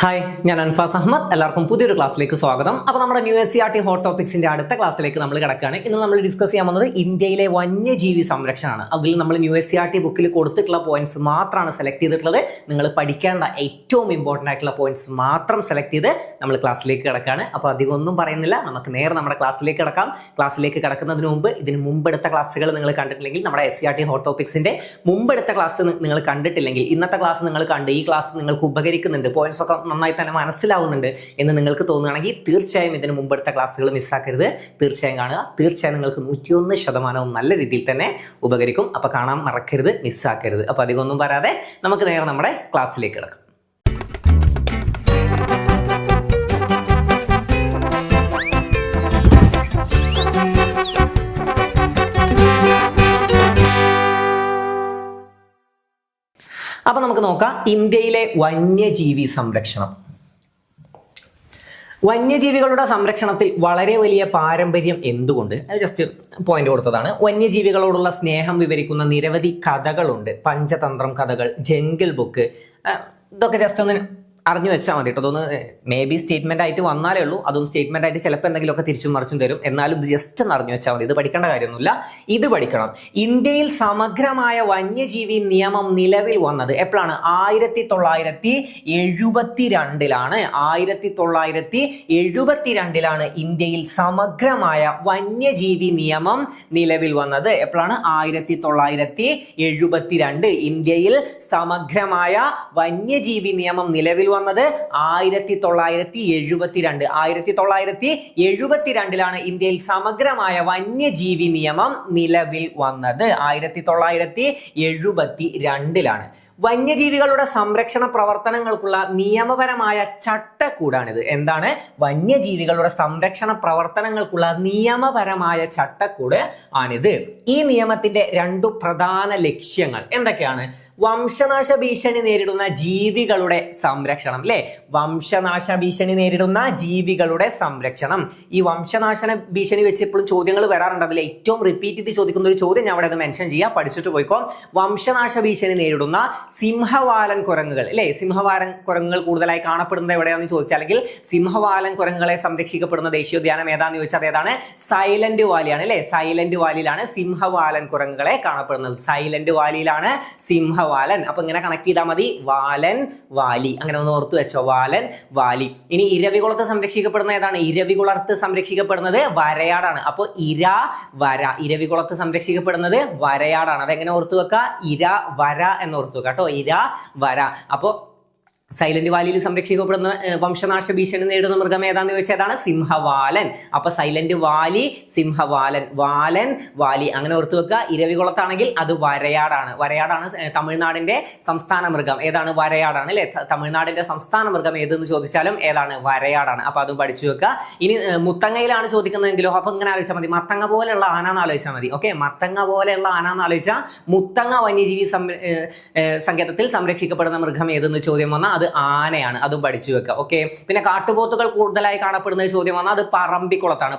Hi, ഞാൻ അൻഫാസ് അഹമ്മദ്. എല്ലാവർക്കും പുതിയൊരു ക്ലാസ്സിലേക്ക് സ്വാഗതം. അപ്പോൾ നമ്മുടെ ന്യൂ NCERT ഹോട്ട് ടോപ്പിക്സിന്റെ അടുത്ത ക്ലാസ്സിലേക്ക് നമ്മൾ കിടക്കുകയാണ്. ഇന്ന് നമ്മൾ ഡിസ്കസ് ചെയ്യാൻ പോകുന്നത് ഇന്ത്യയിലെ വന്യജീവി സംരക്ഷണമാണ്. അതിൽ നമ്മൾ ന്യൂ NCERT ബുക്കിൽ കൊടുത്തിട്ടുള്ള പോയിന്റ്സ് മാത്രമാണ് സെലക്ട് ചെയ്തിട്ടുള്ളത്. നിങ്ങൾ പഠിക്കേണ്ട ഏറ്റവും ഇമ്പോർട്ടൻ്റ് ആയിട്ടുള്ള പോയിന്റ്സ് മാത്രം സെലക്ട് ചെയ്ത് നമ്മൾ ക്ലാസ്സിലേക്ക് കിടക്കുകയാണ്. അപ്പോൾ അധികം ഒന്നും പറയുന്നില്ല, നമുക്ക് നേരെ നമ്മുടെ ക്ലാസ്സിലേക്ക് കിടക്കാം. ക്ലാസ്സിലേക്ക് കിടക്കുന്നതിന് മുമ്പ് ഇതിന് മുമ്പെടുത്ത ക്ലാസ്സുകൾ നിങ്ങൾ കണ്ടിട്ടില്ലെങ്കിൽ, നമ്മുടെ NCERT ഹോട്ട് ടോപ്പിക്സിന്റെ മുമ്പെടുത്ത ക്ലാസ് നിങ്ങൾ കണ്ടിട്ടില്ലെങ്കിൽ, ഇന്നത്തെ ക്ലാസ് നിങ്ങൾ കണ്ട് ഈ ക്ലാസ് നിങ്ങൾക്ക് ഉപകരിക്കുന്നുണ്ട്, പോയിന്റ്സ് ഒക്കെ നന്നായി തന്നെ മനസ്സിലാവുന്നുണ്ട് എന്ന് നിങ്ങൾക്ക് തോന്നുകയാണെങ്കിൽ തീർച്ചയായും ഇതിന് മുമ്പെടുത്ത ക്ലാസ്സുകൾ മിസ്സാക്കരുത്. തീർച്ചയായും കാണുക. തീർച്ചയായും നിങ്ങൾക്ക് 101% നല്ല രീതിയിൽ തന്നെ ഉപകരിക്കും. അപ്പോൾ കാണാൻ മറക്കരുത്, മിസ്സാക്കരുത്. അപ്പോൾ അധികം ഒന്നും പറയാതെ നമുക്ക് നേരെ നമ്മുടെ ക്ലാസ്സിലേക്ക് കിടക്കാം. അപ്പൊ നമുക്ക് നോക്കാം ഇന്ത്യയിലെ വന്യജീവി സംരക്ഷണം. വന്യജീവികളുടെ സംരക്ഷണത്തിൽ വളരെ വലിയ പാരമ്പര്യം എന്തുകൊണ്ട്? അത് ജസ്റ്റ് പോയിന്റ് കൊടുത്തതാണ്. വന്യജീവികളോടുള്ള സ്നേഹം വിവരിക്കുന്ന നിരവധി കഥകളുണ്ട്. പഞ്ചതന്ത്രം കഥകൾ, ജംഗിൾ ബുക്ക്, ഇതൊക്കെ ജസ്റ്റ് ഒന്ന് അറിഞ്ഞു വെച്ചാൽ മതി കേട്ടോ. അതൊന്ന് മേ ബി സ്റ്റേറ്റ്മെന്റ് ആയിട്ട് വന്നാലേ ഉള്ളൂ. അതും സ്റ്റേറ്റ്മെന്റ് ആയിട്ട് ചിലപ്പോൾ എന്തെങ്കിലുമൊക്കെ തിരിച്ചും മറിച്ചും തരും. എന്നാലും ഇത് ജസ്റ്റ് ഒന്ന് അറിഞ്ഞു വെച്ചാൽ മതി. ഇത് പഠിക്കേണ്ട കാര്യമൊന്നുമില്ല, ഇത് പഠിക്കണം. ഇന്ത്യയിൽ സമഗ്രമായ വന്യജീവി നിയമം നിലവിൽ വന്നത് എപ്പോഴാണ്? 1972 1972 ഇന്ത്യയിൽ സമഗ്രമായ വന്യജീവി നിയമം നിലവിൽ വന്നത്. എപ്പോഴാണ്? 1972 ഇന്ത്യയിൽ സമഗ്രമായ വന്യജീവി നിയമം നിലവിൽ വന്നത് 1972. 1972 ഇന്ത്യയിൽ സമഗ്രമായ വന്യജീവി നിയമം നിലവിൽ വന്നത്. 1972 വന്യജീവികളുടെ സംരക്ഷണ പ്രവർത്തനങ്ങൾക്കുള്ള നിയമപരമായ ചട്ടക്കൂടാണിത്. എന്താണ്? വന്യജീവികളുടെ സംരക്ഷണ പ്രവർത്തനങ്ങൾക്കുള്ള നിയമപരമായ ചട്ടക്കൂട് ആണിത്. ഈ നിയമത്തിന്റെ 2 പ്രധാന ലക്ഷ്യങ്ങൾ എന്തൊക്കെയാണ്? വംശനാശ ഭീഷണി നേരിടുന്ന ജീവികളുടെ സംരക്ഷണം, അല്ലെ? വംശനാശ ഭീഷണി നേരിടുന്ന ജീവികളുടെ സംരക്ഷണം. ഈ വംശനാശ ഭീഷണി വെച്ച് എപ്പോഴും ചോദ്യങ്ങൾ വരാറുണ്ട്. അതിൽ ഏറ്റവും റിപ്പീറ്റ് ചെയ്ത് ചോദിക്കുന്ന ഒരു ചോദ്യം ഞാൻ അവിടെ അത് മെൻഷൻ ചെയ്യാം, പഠിച്ചിട്ട് പോയിക്കോ. വംശനാശ ഭീഷണി നേരിടുന്ന സിംഹവാലൻ കുരങ്ങുകൾ, അല്ലെ? സിംഹവാലൻ കുരങ്ങുകൾ കൂടുതലായി കാണപ്പെടുന്നത് എവിടെയാണെന്ന് ചോദിച്ചാൽ, അല്ലെങ്കിൽ സിംഹവാലൻ കുരങ്ങുകളെ സംരക്ഷിക്കപ്പെടുന്ന ദേശീയോദ്യാനം ഏതാണെന്ന് ചോദിച്ചാൽ ഏതാണ്? സൈലന്റ് വാലിയാണ്, അല്ലെ? സൈലന്റ് വാലിയിലാണ് സിംഹവാലൻ കുരങ്ങുകളെ കാണപ്പെടുന്നത്. സൈലന്റ് വാലിയിലാണ് സിംഹവാലൻ. അപ്പൊ ഇങ്ങനെ കണക്ട് ചെയ്താൽ മതി. വാലൻ, വാലി, അങ്ങനെ ഒന്ന് ഓർത്തു വെച്ചോ. വാലൻ, വാലി. ഇനി ഇരവികുളത്ത് സംരക്ഷിക്കപ്പെടുന്ന ഏതാണ്? ഇരവികുളത്ത് സംരക്ഷിക്കപ്പെടുന്നത് വരയാടാണ്. അപ്പൊ ഇര, വര. ഇരവികുളത്ത് സംരക്ഷിക്കപ്പെടുന്നത് വരയാടാണ്. അതെങ്ങനെ ഓർത്തു വെക്കുക? ഇര, വര എന്ന് ഓർത്തു വെക്കുക കേട്ടോ. ഇര, വര. അപ്പൊ സൈലന്റ് വാലിയിൽ സംരക്ഷിക്കപ്പെടുന്ന വംശനാശ ഭീഷണി നേരിടുന്ന മൃഗം ഏതാന്ന് ചോദിച്ചാൽ ഏതാണ്? സിംഹവാലൻ. അപ്പൊ സൈലന്റ് വാലി, സിംഹവാലൻ, വാലൻ, വാലി, അങ്ങനെ ഓർത്തു വെക്കുക. ഇരവികുളത്താണെങ്കിൽ അത് വരയാടാണ്. വരയാടാണ് തമിഴ്നാടിന്റെ സംസ്ഥാന മൃഗം. ഏതാണ്? വരയാടാണ്, അല്ലെ? തമിഴ്നാടിന്റെ സംസ്ഥാന മൃഗം ഏതെന്ന് ചോദിച്ചാലും ഏതാണ്? വരയാടാണ്. അപ്പൊ അതും പഠിച്ചു വെക്കുക. ഇനി മുത്തങ്ങയിലാണ് ചോദിക്കുന്നതെങ്കിലോ അപ്പൊ ഇങ്ങനെ ആലോചിച്ചാൽ മതി. മത്തങ്ങ പോലെയുള്ള ആനാന്ന് ആലോചിച്ചാൽ മതി. ഓക്കെ, മത്തങ്ങ പോലെയുള്ള ആനാന്ന് ആലോചിച്ചാൽ മുത്തങ്ങ വന്യജീവി സങ്കേതത്തിൽ സംരക്ഷിക്കപ്പെടുന്ന മൃഗം ഏതെന്ന് ചോദ്യം വന്നാൽ അത് ആനയാണ്. അതും പഠിച്ചു വെക്കുക. ഓക്കെ, പിന്നെ കാട്ടുപോത്തുകൾ കൂടുതലായി കാണപ്പെടുന്ന ചോദ്യം വന്നാൽ അത് പറമ്പിക്കുളത്താണ്.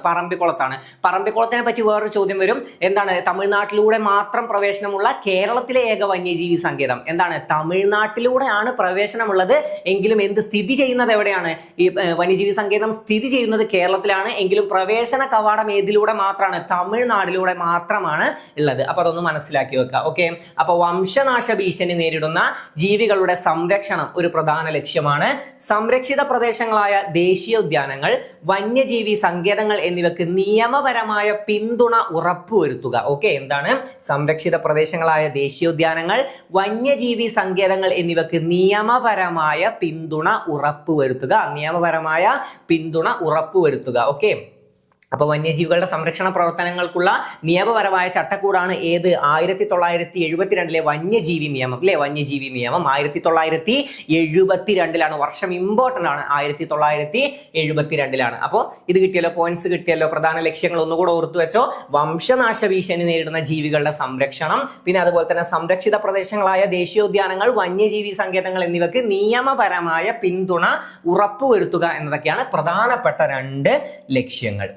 പറമ്പിക്കുളത്തിനെ പറ്റി വേറൊരു ചോദ്യം വരും. എന്താണ്? തമിഴ്നാട്ടിലൂടെ മാത്രം പ്രവേശനമുള്ള കേരളത്തിലെ ഏക വന്യജീവി സങ്കേതം. എന്താണ്? തമിഴ്നാട്ടിലൂടെയാണ് പ്രവേശനമുള്ളത്, എങ്കിലും എന്ത് സ്ഥിതി ചെയ്യുന്നത് എവിടെയാണ്? ഈ വന്യജീവി സങ്കേതം സ്ഥിതി ചെയ്യുന്നത് കേരളത്തിലാണ്, എങ്കിലും പ്രവേശന കവാടം ഏതിലൂടെ മാത്രമാണ്? തമിഴ്നാട്ടിലൂടെ മാത്രമാണ് ഉള്ളത്. അപ്പൊ അതൊന്ന് മനസ്സിലാക്കി വെക്കുക. ഓക്കെ, അപ്പൊ വംശനാശ ഭീഷണി നേരിടുന്ന ജീവികളുടെ സംരക്ഷണം ഒരു പ്രധാന ലക്ഷ്യമാണ്. സംരക്ഷിത പ്രദേശങ്ങളായ ദേശീയോദ്യാനങ്ങൾ, വന്യജീവി സങ്കേതങ്ങൾ എന്നിവയ്ക്ക് നിയമപരമായ പിന്തുണ ഉറപ്പുവരുത്തുക. ഓക്കെ, എന്താണ്? സംരക്ഷിത പ്രദേശങ്ങളായ ദേശീയോദ്യാനങ്ങൾ, വന്യജീവി സങ്കേതങ്ങൾ എന്നിവയ്ക്ക് നിയമപരമായ പിന്തുണ ഉറപ്പുവരുത്തുക. നിയമപരമായ പിന്തുണ ഉറപ്പുവരുത്തുക. ഓക്കെ, അപ്പൊ വന്യജീവികളുടെ സംരക്ഷണ പ്രവർത്തനങ്ങൾക്കുള്ള നിയമപരമായ ചട്ടക്കൂടാണ് ഏത്? 1972 വന്യജീവി നിയമം, അല്ലെ? വന്യജീവി നിയമം 1972 വർഷം ഇമ്പോർട്ടന്റ് ആണ്. 1972 അപ്പോൾ ഇത് കിട്ടിയല്ലോ, പോയിന്റ്സ് കിട്ടിയല്ലോ. പ്രധാന ലക്ഷ്യങ്ങൾ ഒന്നുകൂടെ ഓർത്തു വെച്ചോ. വംശനാശ ഭീഷണി നേരിടുന്ന ജീവികളുടെ സംരക്ഷണം, പിന്നെ അതുപോലെ തന്നെ സംരക്ഷിത പ്രദേശങ്ങളായ ദേശീയോദ്യാനങ്ങൾ, വന്യജീവി സങ്കേതങ്ങൾ എന്നിവയ്ക്ക് നിയമപരമായ പിന്തുണ ഉറപ്പുവരുത്തുക എന്നതൊക്കെയാണ് പ്രധാനപ്പെട്ട 2 ലക്ഷ്യങ്ങൾ.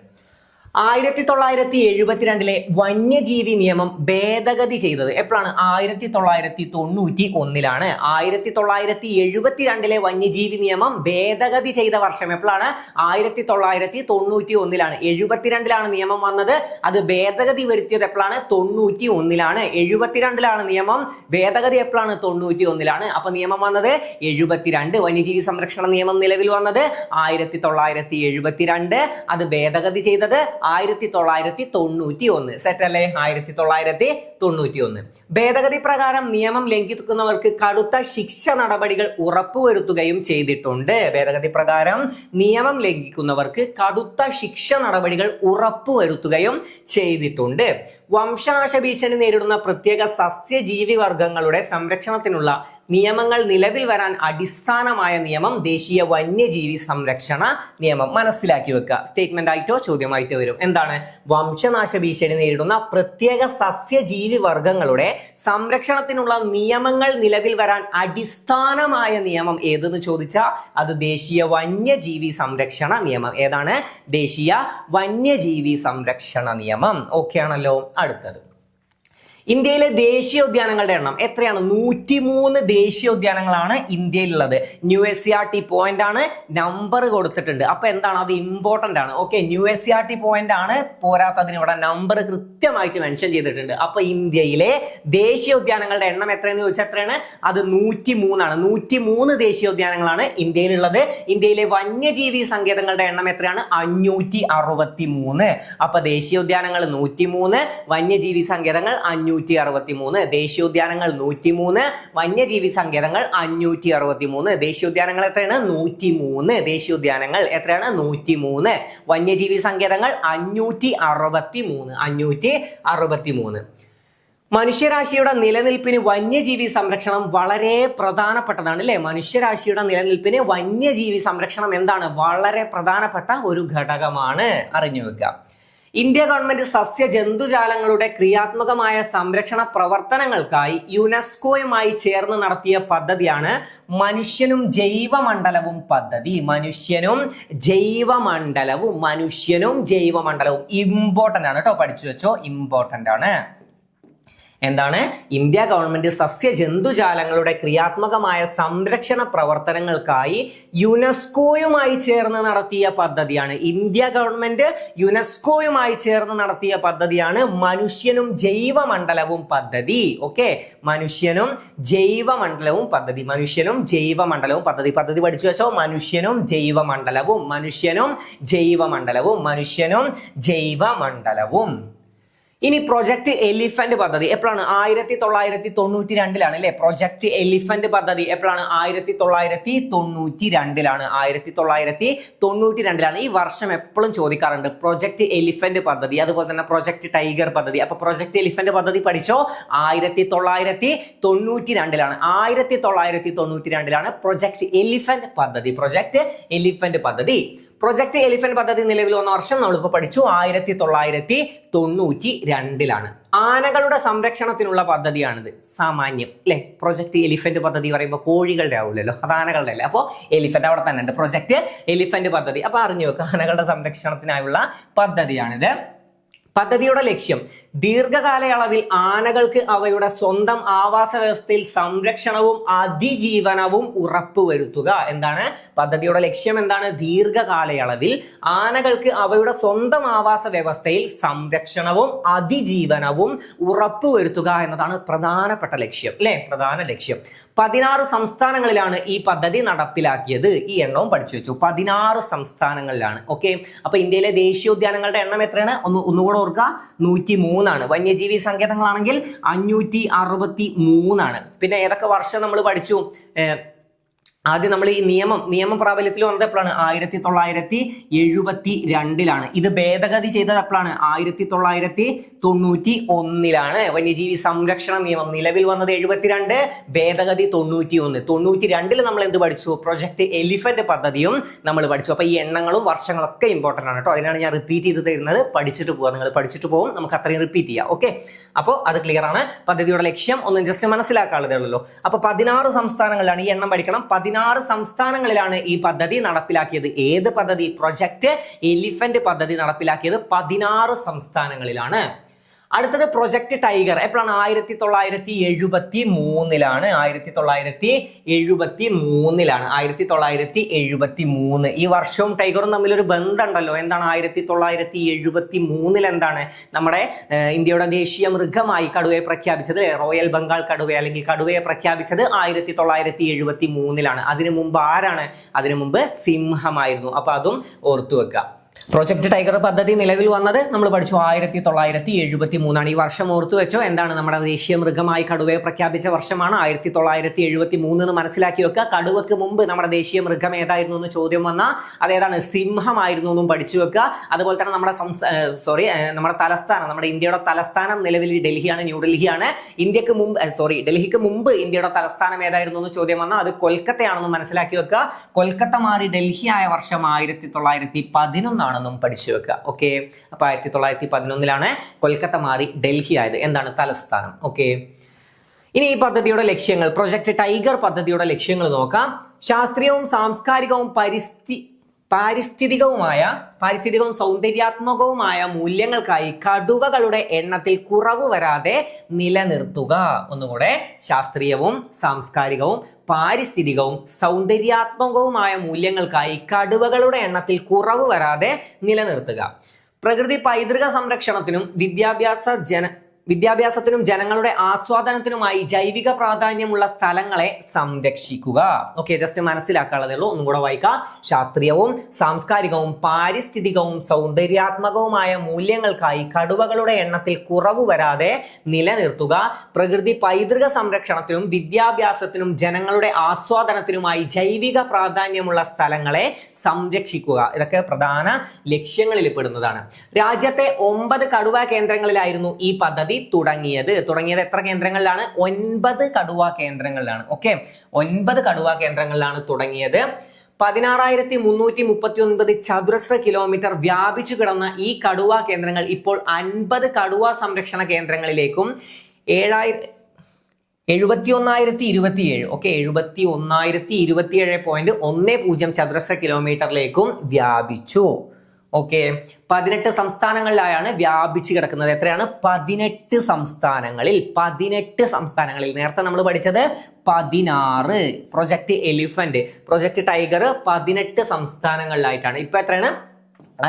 1972 വന്യജീവി നിയമം ഭേദഗതി ചെയ്തത് എപ്പോഴാണ്? 1991 1972 വന്യജീവി നിയമം ഭേദഗതി ചെയ്ത വർഷം എപ്പോഴാണ്? 1991 72 നിയമം വന്നത്. അത് ഭേദഗതി വരുത്തിയത് എപ്പോഴാണ്? 91 72 നിയമം ഭേദഗതി എപ്പോഴാണ്? 91 അപ്പൊ നിയമം വന്നത് 72. വന്യജീവി സംരക്ഷണ നിയമം നിലവിൽ വന്നത് 1972. അത് ഭേദഗതി ചെയ്തത് 1991. സെറ്റ് അല്ലേ? 1991. ഭേദഗതി പ്രകാരം നിയമം ലംഘിക്കുന്നവർക്ക് കടുത്ത ശിക്ഷ നടപടികൾ ഉറപ്പുവരുത്തുകയും ചെയ്തിട്ടുണ്ട്. ഭേദഗതി പ്രകാരം നിയമം ലംഘിക്കുന്നവർക്ക് കടുത്ത ശിക്ഷ നടപടികൾ ഉറപ്പുവരുത്തുകയും ചെയ്തിട്ടുണ്ട്. വംശനാശ ഭീഷണി നേരിടുന്ന പ്രത്യേക സസ്യജീവി വർഗങ്ങളുടെ സംരക്ഷണത്തിനുള്ള നിയമങ്ങൾ നിലവിൽ വരാൻ അടിസ്ഥാനമായ നിയമം ദേശീയ വന്യജീവി സംരക്ഷണ നിയമം. മനസ്സിലാക്കി വെക്കുക. സ്റ്റേറ്റ്മെന്റ് ആയിട്ടോ ചോദ്യമായിട്ടോ വരും. എന്താണ്? വംശനാശ ഭീഷണി നേരിടുന്ന പ്രത്യേക സസ്യജീവി വർഗങ്ങളുടെ സംരക്ഷണത്തിനുള്ള നിയമങ്ങൾ നിലവിൽ വരാൻ അടിസ്ഥാനമായ നിയമം ഏതെന്ന് ചോദിച്ചാൽ അത് ദേശീയ വന്യജീവി സംരക്ഷണ നിയമം. ഏതാണ്? ദേശീയ വന്യജീവി സംരക്ഷണ നിയമം. ഓക്കെ ആണല്ലോ? അടുത്തത്, ഇന്ത്യയിലെ ദേശീയോദ്യാനങ്ങളുടെ എണ്ണം എത്രയാണ്? 103 ദേശീയോദ്യാനങ്ങളാണ് ഇന്ത്യയിലുള്ളത്. NUSERT പോയിന്റ് ആണ്, നമ്പർ കൊടുത്തിട്ടുണ്ട്. അപ്പൊ എന്താണ്? അത് ഇമ്പോർട്ടന്റ് ആണ്. ഓക്കെ, NUSERT പോയിന്റ് ആണ്, പോരാത്തതിന് ഇവിടെ നമ്പർ കൃത്യമായിട്ട് മെൻഷൻ ചെയ്തിട്ടുണ്ട്. അപ്പൊ ഇന്ത്യയിലെ ദേശീയോദ്യാനങ്ങളുടെ എണ്ണം എത്രയെന്ന് ചോദിച്ചാൽ എത്രയാണ്? അത് 103 ആണ്. 103 ദേശീയോദ്യാനങ്ങളാണ് ഇന്ത്യയിലുള്ളത്. ഇന്ത്യയിലെ വന്യജീവി സങ്കേതങ്ങളുടെ എണ്ണം എത്രയാണ്? 563. അപ്പൊ ദേശീയോദ്യാനങ്ങൾ 103, വന്യജീവി സങ്കേതങ്ങൾ 563. ദേശീയോദ്യാനങ്ങൾ 103, വന്യജീവി സങ്കേതങ്ങൾ 563. ദേശീയോദ്യാനങ്ങൾ എത്രയാണ്? 103. ദേശീയോദ്യാനങ്ങൾ എത്രയാണ്? 103. വന്യജീവി സങ്കേതങ്ങൾ 563. മനുഷ്യരാശിയുടെ നിലനിൽപ്പിന് വന്യജീവി സംരക്ഷണം വളരെ പ്രധാനപ്പെട്ടതാണ് അല്ലെ? മനുഷ്യരാശിയുടെ നിലനിൽപ്പിന് വന്യജീവി സംരക്ഷണം എന്താണ്? വളരെ പ്രധാനപ്പെട്ട ഒരു ഘടകമാണ്. അറിഞ്ഞു വെക്കുക. ഇന്ത്യ ഗവൺമെന്റ് സസ്യ ജന്തുജാലങ്ങളുടെ ക്രിയാത്മകമായ സംരക്ഷണ പ്രവർത്തനങ്ങൾക്കായി യുനെസ്കോയുമായി ചേർന്ന് നടത്തിയ പദ്ധതിയാണ് മനുഷ്യനും ജൈവമണ്ഡലവും പദ്ധതി. മനുഷ്യനും ജൈവമണ്ഡലവും ഇമ്പോർട്ടന്റ് ആണ് കേട്ടോ, പഠിച്ചു വെച്ചോ, ഇമ്പോർട്ടന്റ് ആണ്. എന്താണ്? ഇന്ത്യ ഗവൺമെന്റ് സസ്യ ജന്തുജാലങ്ങളുടെ ക്രിയാത്മകമായ സംരക്ഷണ പ്രവർത്തനങ്ങൾക്കായി യുനെസ്കോയുമായി ചേർന്ന് നടത്തിയ പദ്ധതിയാണ്. ഇന്ത്യ ഗവൺമെന്റ് യുനെസ്കോയുമായി ചേർന്ന് നടത്തിയ പദ്ധതിയാണ് മനുഷ്യനും ജൈവമണ്ഡലവും പദ്ധതി. ഓക്കെ, മനുഷ്യനും ജൈവമണ്ഡലവും പദ്ധതി. പദ്ധതി പഠിച്ചു വെച്ചോ. മനുഷ്യനും ജൈവമണ്ഡലവും. ഇനി പ്രൊജക്ട് എലിഫന്റ് പദ്ധതി എപ്പോഴാണ്? 1992 അല്ലെ? പ്രൊജക്ട് എലിഫന്റ് പദ്ധതി എപ്പോഴാണ്? 1992. 1992. ഈ വർഷം എപ്പോഴും ചോദിക്കാറുണ്ട് പ്രൊജക്ട് എലിഫന്റ് പദ്ധതി, അതുപോലെ തന്നെ പ്രൊജക്ട് ടൈഗർ പദ്ധതി. അപ്പൊ പ്രൊജക്ട് എലിഫന്റ് പദ്ധതി പഠിച്ചോ. 1992. 1992 പ്രൊജക്ട് എലിഫന്റ് പദ്ധതി. പ്രൊജക്ട് എലിഫന്റ് പദ്ധതി നിലവിൽ വന്ന വർഷം നമ്മളിപ്പോൾ പഠിച്ചു 1992. ആനകളുടെ സംരക്ഷണത്തിനുള്ള പദ്ധതിയാണിത്. സാമാന്യം അല്ലെ? പ്രൊജക്ട് എലിഫന്റ് പദ്ധതി പറയുമ്പോൾ കോഴികളുടെ ആവില്ലല്ലോ, അത് ആനകളുടെ അല്ലേ. അപ്പോൾ എലിഫന്റ് അവിടെ തന്നെ ഉണ്ട്. പ്രൊജക്ട് എലിഫന്റ് പദ്ധതി. അപ്പൊ അറിഞ്ഞു വെക്കുക, ആനകളുടെ സംരക്ഷണത്തിനായുള്ള പദ്ധതിയാണിത്. പദ്ധതിയുടെ ലക്ഷ്യം ദീർഘകാലയളവിൽ ആനകൾക്ക് അവയുടെ സ്വന്തം ആവാസ വ്യവസ്ഥയിൽ സംരക്ഷണവും അതിജീവനവും ഉറപ്പുവരുത്തുക. എന്താണ് പദ്ധതിയുടെ ലക്ഷ്യം? എന്താണ്? ദീർഘകാലയളവിൽ ആനകൾക്ക് അവയുടെ സ്വന്തം ആവാസ വ്യവസ്ഥയിൽ സംരക്ഷണവും അതിജീവനവും ഉറപ്പുവരുത്തുക എന്നതാണ് പ്രധാനപ്പെട്ട ലക്ഷ്യം അല്ലെ? പ്രധാന ലക്ഷ്യം. 16 സംസ്ഥാനങ്ങളിലാണ് ഈ പദ്ധതി നടപ്പിലാക്കിയത്. ഈ എണ്ണവും പഠിച്ചു വെച്ചു. 16 സംസ്ഥാനങ്ങളിലാണ്. ഓക്കെ, അപ്പൊ ഇന്ത്യയിലെ ദേശീയോദ്യാനങ്ങളുടെ എണ്ണം എത്രയാണ്? ഒന്നുകൂടെ ഓർക്കുക, 103 ആണ്. വന്യജീവി സങ്കേതങ്ങളാണെങ്കിൽ 563 ആണ്. പിന്നെ ഏതൊക്കെ വർഷം നമ്മൾ പഠിച്ചു? ആദ്യം നമ്മൾ ഈ നിയമം പ്രാബല്യത്തിൽ വന്നത് എപ്പോഴാണ്? 1972. ഇത് ഭേദഗതി ചെയ്തത് എപ്പോഴാണ്? 1991. വന്യജീവി സംരക്ഷണ നിയമം നിലവിൽ വന്നത് 72, ഭേദഗതി 91. 92 നമ്മൾ എന്ത് പഠിച്ചു? പ്രൊജക്ട് എലിഫന്റ് പദ്ധതിയും നമ്മൾ പഠിച്ചു. അപ്പൊ ഈ എണ്ണങ്ങളും വർഷങ്ങളൊക്കെ ഇമ്പോർട്ടന്റ് ആണ് കേട്ടോ. അതിനാണ് ഞാൻ റിപ്പീറ്റ് ചെയ്ത് തരുന്നത്. പഠിച്ചിട്ട് പോവാം, നിങ്ങൾ പഠിച്ചിട്ട് പോകും, നമുക്ക് അത്രയും റിപ്പീറ്റ് ചെയ്യാം. ഓക്കെ, അപ്പോൾ അത് ക്ലിയർ ആണ്. പദ്ധതിയുടെ ലക്ഷ്യം ഒന്നും ജസ്റ്റ് മനസ്സിലാക്കാനുള്ളതേ ഉള്ളൂ. അപ്പൊ 16 സംസ്ഥാനങ്ങളിലാണ് ഈ എണ്ണം പഠിക്കണം. 16 സംസ്ഥാനങ്ങളിലാണ് ഈ പദ്ധതി നടപ്പിലാക്കിയത്. ഏത് പദ്ധതി? പ്രൊജക്ട് എലിഫന്റ് പദ്ധതി നടപ്പിലാക്കിയത് 16 സംസ്ഥാനങ്ങളിലാണ്. അടുത്തത് പ്രൊജക്ട് ടൈഗർ. എപ്പോഴാണ്? 1973 1973 ഈ വർഷവും ടൈഗറും തമ്മിലൊരു ബന്ധമുണ്ടല്ലോ. എന്താണ് 1973 എന്താണ് നമ്മുടെ ഇന്ത്യയുടെ ദേശീയ മൃഗമായി കടുവയെ പ്രഖ്യാപിച്ചത്? റോയൽ ബംഗാൾ കടുവ അല്ലെങ്കിൽ കടുവയെ പ്രഖ്യാപിച്ചത് 1973. അതിനു മുമ്പ് ആരാണ്? അതിനു മുമ്പ് സിംഹമായിരുന്നു. അപ്പൊ അതും ഓർത്തു വെക്കുക. പ്രൊജക്ട് ടൈഗർ പദ്ധതി നിലവിൽ വന്നത് നമ്മൾ പഠിച്ചു 1973. ഈ വർഷം ഓർത്തു വെച്ചോ. എന്താണ്? നമ്മുടെ ദേശീയ മൃഗമായി കടുവയെ പ്രഖ്യാപിച്ച വർഷമാണ് 1973 എന്ന് മനസ്സിലാക്കി വെക്കുക. കടുവക്ക് മുമ്പ് നമ്മുടെ ദേശീയ മൃഗം ഏതായിരുന്നു എന്ന് ചോദ്യം വന്നാൽ അതേതാണ്? സിംഹമായിരുന്നു എന്നും പഠിച്ചു വെക്കുക. അതുപോലെ തന്നെ നമ്മുടെ നമ്മുടെ തലസ്ഥാനം, നമ്മുടെ ഇന്ത്യയുടെ തലസ്ഥാനം നിലവിൽ ഡൽഹിയാണ്, ന്യൂഡൽഹിയാണ്. ഡൽഹിക്ക് മുമ്പ് ഇന്ത്യയുടെ തലസ്ഥാനം ഏതായിരുന്നു എന്ന് ചോദ്യം വന്നാൽ അത് കൊൽക്കത്തയാണെന്ന് മനസ്സിലാക്കി വെക്കുക. കൊൽക്കത്ത മാറി ഡൽഹി ആയ വർഷം 1911 ആണെന്നും പഠിച്ചു വെക്കുക. ഓക്കെ, അപ്പൊ 1911 കൊൽക്കത്ത മാറി ഡൽഹി ആയത്. എന്താണ്? തലസ്ഥാനം. ഓക്കെ, ഇനി ഈ പദ്ധതിയുടെ ലക്ഷ്യങ്ങൾ, പ്രൊജക്ട് ടൈഗർ പദ്ധതിയുടെ ലക്ഷ്യങ്ങൾ നോക്കാം. ശാസ്ത്രീയവും സാംസ്കാരികവും പാരിസ്ഥിതികവും സൗന്ദര്യാത്മകവുമായ മൂല്യങ്ങൾക്കായി കടുവകളുടെ എണ്ണത്തിൽ കുറവ് വരാതെ നിലനിർത്തുക. ഒന്നുകൂടെ, ശാസ്ത്രീയവും സാംസ്കാരികവും പാരിസ്ഥിതികവും സൗന്ദര്യാത്മകവുമായ മൂല്യങ്ങൾക്കായി കടുവകളുടെ എണ്ണത്തിൽ കുറവ് വരാതെ നിലനിർത്തുക. പ്രകൃതി പൈതൃക സംരക്ഷണത്തിനും വിദ്യാഭ്യാസത്തിനും ജനങ്ങളുടെ ആസ്വാദനത്തിനുമായി ജൈവിക പ്രാധാന്യമുള്ള സ്ഥലങ്ങളെ സംരക്ഷിക്കുക. ഓക്കെ, ജസ്റ്റ് മനസ്സിലാക്കാനുള്ളതേ ഉള്ളൂ. ഒന്നും കൂടെ വായിക്കാം. ശാസ്ത്രീയവും സാംസ്കാരികവും പാരിസ്ഥിതികവും സൗന്ദര്യാത്മകവുമായ മൂല്യങ്ങൾക്കായി കടുവകളുടെ എണ്ണത്തിൽ കുറവ് വരാതെ നിലനിർത്തുക. പ്രകൃതി പൈതൃക സംരക്ഷണത്തിനും വിദ്യാഭ്യാസത്തിനും ജനങ്ങളുടെ ആസ്വാദനത്തിനുമായി ജൈവിക പ്രാധാന്യമുള്ള സ്ഥലങ്ങളെ സംരക്ഷിക്കുക. ഇതൊക്കെ പ്രധാന ലക്ഷ്യങ്ങളിൽ പെടുന്നതാണ്. രാജ്യത്തെ 9 കടുവാ കേന്ദ്രങ്ങളിലായിരുന്നു ഈ പദ്ധതി തുടങ്ങിയത്. എത്ര കേന്ദ്രങ്ങളിലാണ്? 9 കടുവാ കേന്ദ്രങ്ങളിലാണ്. ഓക്കെ, 9 കടുവാ കേന്ദ്രങ്ങളിലാണ് തുടങ്ങിയത്. 16,339 ചതുരശ്ര കിലോമീറ്റർ വ്യാപിച്ചു കിടന്ന ഈ കടുവാ കേന്ദ്രങ്ങൾ ഇപ്പോൾ 50 കടുവാ സംരക്ഷണ കേന്ദ്രങ്ങളിലേക്കും 71,027 ഓക്കെ 71,027.10 ചതുരശ്ര കിലോമീറ്ററിലേക്കും വ്യാപിച്ചു. ഓക്കെ, 18 സംസ്ഥാനങ്ങളിലായാണ് വ്യാപിച്ചു കിടക്കുന്നത്. എത്രയാണ്? 18 സംസ്ഥാനങ്ങളിൽ. നേരത്തെ നമ്മൾ പഠിച്ചത് 16. Project elephant, project tiger 18 സംസ്ഥാനങ്ങളിലായിട്ടാണ്. ഇപ്പൊ എത്രയാണ്?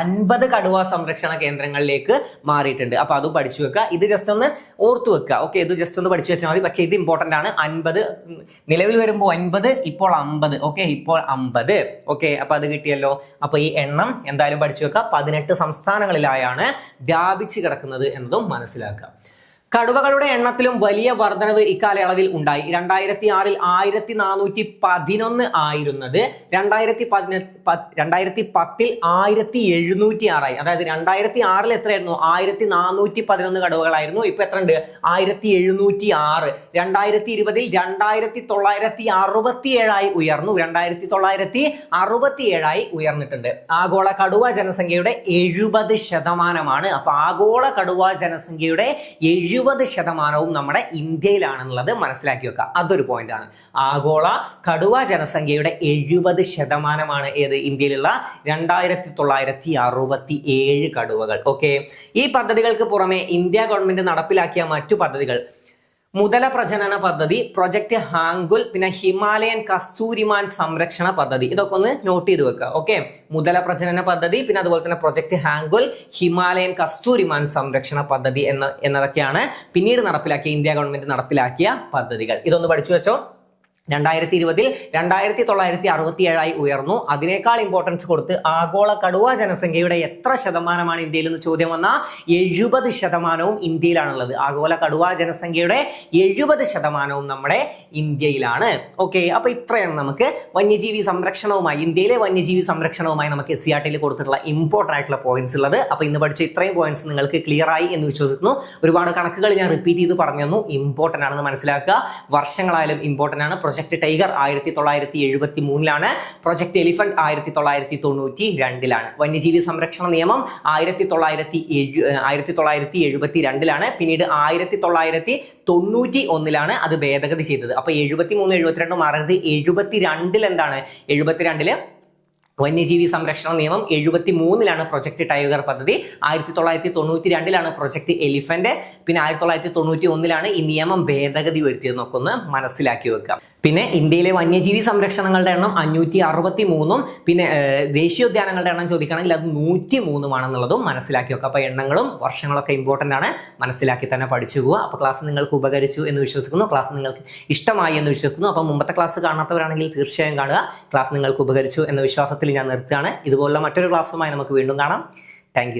50 കടുവാ സംരക്ഷണ കേന്ദ്രങ്ങളിലേക്ക് മാറിയിട്ടുണ്ട്. അപ്പൊ അതും പഠിച്ചു വെക്കുക. ഇത് ജസ്റ്റ് ഒന്ന് ഓർത്തു വെക്കുക. ഓക്കെ, ഇത് ജസ്റ്റ് ഒന്ന് പഠിച്ചു വെച്ചാൽ മതി. പക്ഷേ ഇത് ഇമ്പോർട്ടന്റ് ആണ്. 50 നിലവിൽ വരുമ്പോൾ 50, ഇപ്പോൾ 50. ഓക്കെ, ഇപ്പോൾ 50. ഓക്കെ, അപ്പൊ അത് കിട്ടിയല്ലോ. അപ്പൊ ഈ എണ്ണം എന്തായാലും പഠിച്ചു വെക്കുക. 18 സംസ്ഥാനങ്ങളിലായാണ് വ്യാപിച്ചു കിടക്കുന്നത് എന്നതും മനസ്സിലാക്കുക. കടുവകളുടെ എണ്ണത്തിലും വലിയ വർധനവ് ഇക്കാലയളവിൽ ഉണ്ടായി. 2006 1411 ആയിരുന്നത് 2010 1706 അതായത് 2006 എത്രയായിരുന്നു? 1411 കടുവകളായിരുന്നു. ഇപ്പൊ എത്ര ഉണ്ട്? 1706. 2020 2967 ഉയർന്നു. 2967 ഉയർന്നിട്ടുണ്ട്. ആഗോള കടുവ ജനസംഖ്യയുടെ 70%. അപ്പൊ ആഗോള കടുവ ജനസംഖ്യയുടെ 70% നമ്മുടെ ഇന്ത്യയിലാണെന്നുള്ളത് മനസ്സിലാക്കി വെക്കുക. അതൊരു പോയിന്റ് ആണ്. ആഗോള കടുവ ജനസംഖ്യയുടെ 70% ഏത്? ഇന്ത്യയിലുള്ള 2967 കടുവകൾ. ഓക്കെ, ഈ പദ്ധതികൾക്ക് പുറമെ ഇന്ത്യ ഗവൺമെന്റ് നടപ്പിലാക്കിയ മറ്റു പദ്ധതികൾ മുതല പ്രജനന പദ്ധതി, പ്രൊജക്ട് ഹാങ്കുൽ, പിന്നെ ഹിമാലയൻ കസ്തൂരിമാൻ സംരക്ഷണ പദ്ധതി. ഇതൊക്കെ ഒന്ന് നോട്ട് ചെയ്ത് വെക്കുക. ഓക്കെ, മുതല പ്രജനന പദ്ധതി, പിന്നെ അതുപോലെ തന്നെ പ്രൊജക്ട് ഹാങ്കുൽ, ഹിമാലയൻ കസ്തൂരിമാൻ സംരക്ഷണ പദ്ധതി എന്നതൊക്കെയാണ് പിന്നീട് ഇന്ത്യ ഗവൺമെന്റ് നടപ്പിലാക്കിയ പദ്ധതികൾ. ഇതൊന്ന് പഠിച്ചു വെച്ചോ. 2020 2967 ഉയർന്നു. അതിനേക്കാൾ ഇമ്പോർട്ടൻസ് കൊടുത്ത് ആഗോള കടുവ ജനസംഖ്യയുടെ എത്ര ശതമാനമാണ് ഇന്ത്യയിൽ നിന്ന് ചോദ്യം വന്നാൽ 70% ഇന്ത്യയിലാണുള്ളത്. ആഗോള കടുവ ജനസംഖ്യയുടെ 70% നമ്മുടെ ഇന്ത്യയിലാണ്. ഓക്കെ, അപ്പൊ ഇത്രയാണ് നമുക്ക് വന്യജീവി സംരക്ഷണവുമായി, ഇന്ത്യയിലെ വന്യജീവി സംരക്ഷണവുമായി നമുക്ക് SCERT കൊടുത്തിട്ടുള്ള ഇമ്പോർട്ടന്റ് ആയിട്ടുള്ള പോയിന്റ്സ് ഉള്ളത്. അപ്പൊ ഇന്ന് പഠിച്ച ഇത്രയും പോയിന്റ്സ് നിങ്ങൾക്ക് ക്ലിയർ ആയി എന്ന് വിശ്വസിക്കുന്നു. ഒരുപാട് കണക്കുകൾ ഞാൻ റിപ്പീറ്റ് ചെയ്ത് പറഞ്ഞു തന്നു. ഇമ്പോർട്ടന്റ് ആണെന്ന് മനസ്സിലാക്കുക. വർഷങ്ങളായാലും ഇമ്പോർട്ടന്റ് ആണ്. പ്രൊജക്ട് ടൈഗർ 1973 പ്രൊജക്ട് എലിഫന്റ് 1992 വന്യജീവി സംരക്ഷണ നിയമം 1972 പിന്നീട് 1991 അത് ഭേദഗതി ചെയ്തത്. അപ്പൊ 73 72 മാറരുത്. 72 എന്താണ്? 72 വന്യജീവി സംരക്ഷണ നിയമം. 73 പ്രൊജക്ട് ടൈഗർ പദ്ധതി. 1992 പ്രൊജക്ട് എലിഫന്റ്. പിന്നെ 1991 ഈ നിയമം ഭേദഗതി വരുത്തിയത്. നമുക്കൊന്ന് മനസ്സിലാക്കി വെക്കാം. പിന്നെ ഇന്ത്യയിലെ വന്യജീവി സംരക്ഷണങ്ങളുടെ എണ്ണം 563 പിന്നെ ദേശീയോദ്യാനങ്ങളുടെ എണ്ണം ചോദിക്കുകയാണെങ്കിൽ അത് 103 മനസ്സിലാക്കി വെക്കുക. അപ്പൊ എണ്ണങ്ങളും വർഷങ്ങളൊക്കെ ഇമ്പോർട്ടന്റ് ആണ്, മനസ്സിലാക്കി തന്നെ പഠിച്ചു പോവുക. അപ്പൊ ക്ലാസ് നിങ്ങൾക്ക് ഉപകരിച്ചു എന്ന് വിശ്വസിക്കുന്നു. ക്ലാസ് നിങ്ങൾക്ക് ഇഷ്ടമായി എന്ന് വിശ്വസിക്കുന്നു. അപ്പൊ മുമ്പത്തെ ക്ലാസ് കാണാത്തവരാണെങ്കിൽ തീർച്ചയായും കാണുക. ക്ലാസ് നിങ്ങൾക്ക് ഉപകരിച്ചു എന്ന വിശ്വാസത്തിൽ ഞാൻ നിർത്തുകയാണ്. ഇതുപോലുള്ള മറ്റൊരു ക്ലാസ്സുമായി നമുക്ക് വീണ്ടും കാണാം. താങ്ക്